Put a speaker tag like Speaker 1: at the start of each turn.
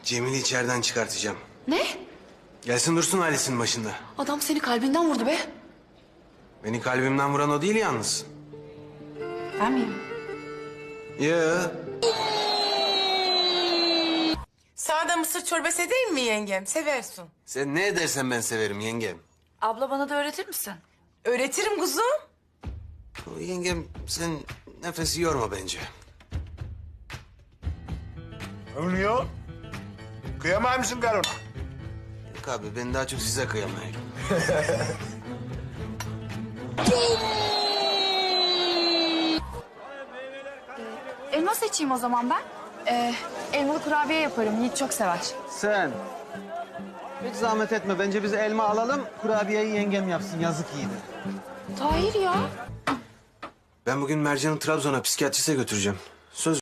Speaker 1: Cemil'i içeriden çıkartacağım.
Speaker 2: Ne?
Speaker 1: Gelsin dursun ailesinin başında.
Speaker 2: Adam seni kalbinden vurdu be.
Speaker 1: Beni kalbimden vuran o değil yalnız.
Speaker 2: Ben miyim?
Speaker 1: Ya
Speaker 3: Sağda mısır çorbası edeyim mi yengem? Seversin.
Speaker 1: sen ne edersen ben severim yengem.
Speaker 2: Abla bana da öğretir misin?
Speaker 3: Öğretirim kuzum.
Speaker 1: O yengem sen nefesi yorma bence.
Speaker 4: Övünüyor. Kıyamay mısın karına?
Speaker 1: Yok abi ben daha çok size kıyamayayım.
Speaker 5: Elma seçeyim o zaman ben. Elmalı kurabiye yaparım. Yiğit çok sever.
Speaker 6: Sen hiç zahmet etme. Bence biz elma alalım. Kurabiyeyi yengem yapsın. Yazık Yiğit'e.
Speaker 5: Tahir ya.
Speaker 1: Ben bugün Mercan'ı Trabzon'a psikiyatriste götüreceğim. Söz